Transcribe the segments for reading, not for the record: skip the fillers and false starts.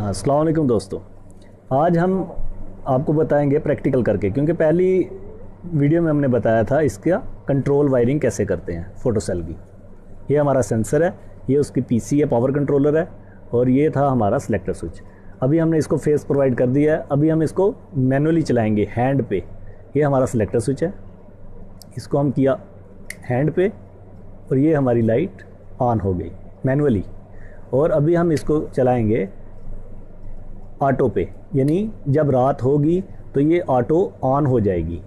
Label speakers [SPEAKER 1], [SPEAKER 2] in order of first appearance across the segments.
[SPEAKER 1] अस्सलाम वालेकुम दोस्तों। आज हम आपको बताएंगे प्रैक्टिकल करके, क्योंकि पहली वीडियो में हमने बताया था इसका कंट्रोल वायरिंग कैसे करते हैं फोटो सेल की। ये हमारा सेंसर है, ये उसकी पीसी है, पावर कंट्रोलर है, और ये था हमारा सिलेक्टर स्विच। अभी हमने इसको फेस प्रोवाइड कर दिया है। अभी हम इसको मैनुअली चलाएंगे हैंड पे। ये हमारा सिलेक्टर स्विच है, इसको हम किया हैंड पे और ये हमारी लाइट ऑन हो गई मैनुअली। और अभी हम इसको चलाएंगे ऑटो पे, यानी जब रात होगी तो ये ऑटो ऑन हो जाएगी।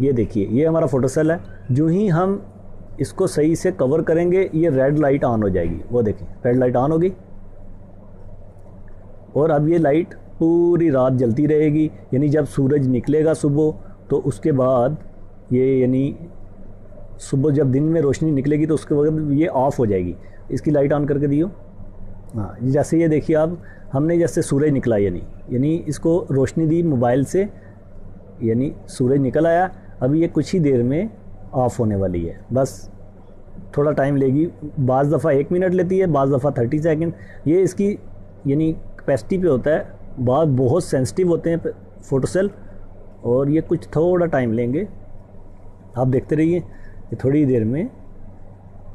[SPEAKER 1] ये देखिए, ये हमारा फोटो सेल है। जो ही हम इसको सही से कवर करेंगे ये रेड लाइट ऑन हो जाएगी। वो देखिए, रेड लाइट ऑन हो गई और अब ये लाइट पूरी रात जलती रहेगी। यानी जब सूरज निकलेगा सुबह तो उसके बाद ये, यानी सुबह जब दिन में रोशनी निकलेगी तो उसके बाद ये ऑफ हो जाएगी। इसकी लाइट ऑन करके दियो। हाँ, जैसे ये देखिए, अब हमने जैसे सूरज निकला, यानी इसको रोशनी दी मोबाइल से, यानी सूरज निकल आया। अभी ये कुछ ही देर में ऑफ़ होने वाली है। बस थोड़ा टाइम लेगी, बाज़ दफ़ा 1 मिनट लेती है, बाज़ दफ़ा 30 सेकंड। ये इसकी यानी कैपेसिटी पे होता है। बहुत सेंसिटिव होते हैं फ़ोटो सेल और ये कुछ थोड़ा टाइम लेंगे। आप देखते रहिए, ये थोड़ी देर में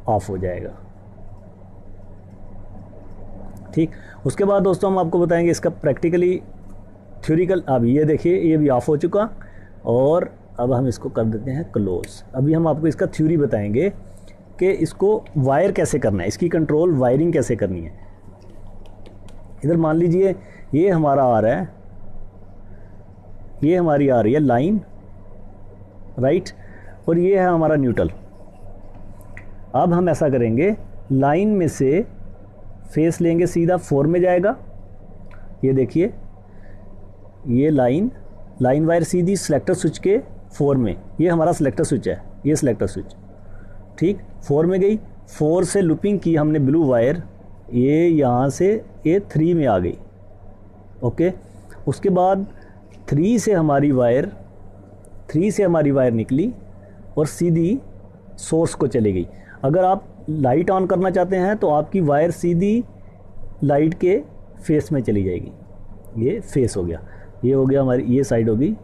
[SPEAKER 1] ऑफ़ हो जाएगा। ठीक, उसके बाद दोस्तों हम आपको बताएंगे इसका प्रैक्टिकली थ्योरिकल। अब ये देखिए, ये भी ऑफ़ हो चुका और अब हम इसको कर देते हैं क्लोज। अभी हम आपको इसका थ्योरी बताएंगे कि इसको वायर कैसे करना है, इसकी कंट्रोल वायरिंग कैसे करनी है। इधर मान लीजिए ये हमारा आ रहा है, ये हमारी आ रही है लाइन, राइट, और ये है हमारा न्यूट्रल। अब हम ऐसा करेंगे, लाइन में से फेस लेंगे, सीधा 4 में जाएगा। ये देखिए, ये लाइन वायर सीधी सिलेक्टर स्विच के 4 में, ये हमारा सिलेक्टर स्विच है, ये सिलेक्टर स्विच, ठीक, 4 में गई। 4 से लूपिंग की हमने ब्लू वायर, ये यहाँ से ये 3 में आ गई। ओके, उसके बाद 3 से हमारी वायर निकली और सीधी सोर्स को चली गई। अगर आप लाइट ऑन करना चाहते हैं तो आपकी वायर सीधी लाइट के फेस में चली जाएगी। ये फेस हो गया, ये हो गया हमारी, ये साइड होगी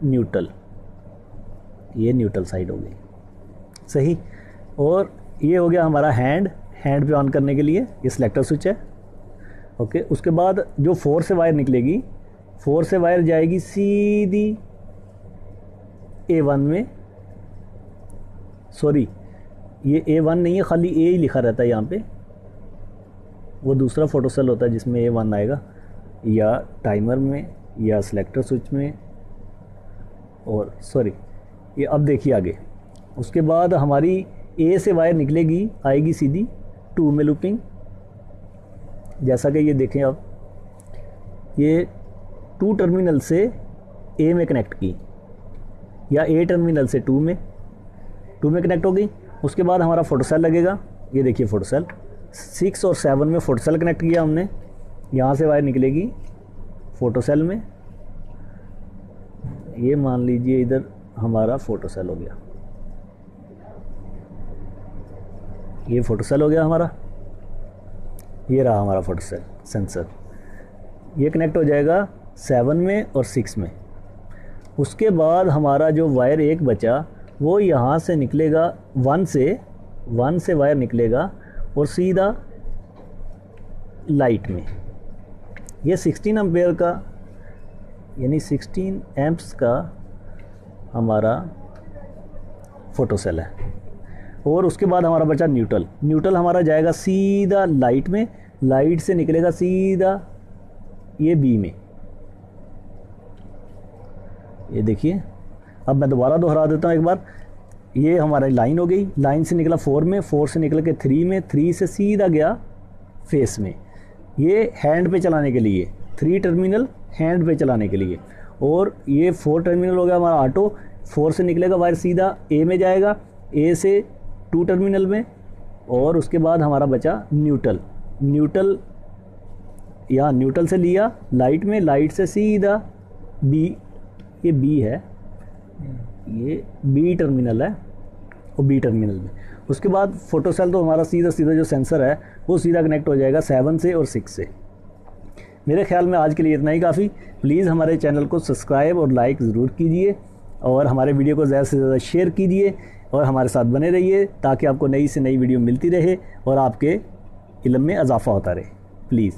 [SPEAKER 1] न्यूट्रल, ये न्यूट्रल साइड हो गई, सही। और ये हो गया हमारा हैंड पे ऑन करने के लिए, ये सिलेक्टर स्विच है। ओके, उसके बाद जो 4 से वायर निकलेगी, 4 से वायर जाएगी सीधी A1 में। सॉरी, ये A1 नहीं है, खाली A ही लिखा रहता है यहाँ पे। वो दूसरा फोटो सेल होता है जिसमें A1 आएगा, या टाइमर में या सिलेक्टर स्विच में। और सॉरी, ये अब देखिए आगे। उसके बाद हमारी A से वायर निकलेगी, आएगी सीधी 2 में लूपिंग। जैसा कि ये देखें आप, ये 2 टर्मिनल से A में कनेक्ट की, या A टर्मिनल से 2 में कनेक्ट हो गई। उसके बाद हमारा फोटो सेल लगेगा। ये देखिए फोटो सेल 6 और 7 में फोटो सेल कनेक्ट किया हमने। यहाँ से वायर निकलेगी फोटो सेल में। ये मान लीजिए इधर हमारा फोटो सेल हो गया, ये फोटो सेल हो गया हमारा। ये रहा हमारा फोटो सेल सेंसर, ये कनेक्ट हो जाएगा 7 में और 6 में। उसके बाद हमारा जो वायर एक बचा वो यहाँ से निकलेगा 1 से वायर निकलेगा और सीधा लाइट में। ये 16 एम्पेयर का, यानी 16 एम्प्स का हमारा फोटो सेल है। और उसके बाद हमारा बचा न्यूट्रल हमारा जाएगा सीधा लाइट में, लाइट से निकलेगा सीधा ये बी में। ये देखिए, अब मैं दोबारा दोहरा देता हूँ एक बार। ये हमारी लाइन हो गई, लाइन से निकला 4 में, 4 से निकल के 3 में, 3 से सीधा गया फेस में। ये हैंड पे चलाने के लिए, 3 टर्मिनल हैंड पे चलाने के लिए। और ये 4 टर्मिनल हो गया हमारा ऑटो। 4 से निकलेगा वायर सीधा A में जाएगा, A से 2 टर्मिनल में। और उसके बाद हमारा बचा न्यूट्रल, यहाँ न्यूट्रल से लिया लाइट में, लाइट से सीधा B, ये B है, ये B टर्मिनल है, और B टर्मिनल में। उसके बाद फोटो सेल तो हमारा सीधा जो सेंसर है वो सीधा कनेक्ट हो जाएगा 7 से और 6 से। मेरे ख्याल में आज के लिए इतना ही काफ़ी। प्लीज़ हमारे चैनल को सब्सक्राइब और लाइक ज़रूर कीजिए और हमारे वीडियो को ज़्यादा से ज़्यादा शेयर कीजिए और हमारे साथ बने रहिए ताकि आपको नई से नई वीडियो मिलती रहे और आपके इल्म में इजाफ़ा होता रहे। प्लीज़।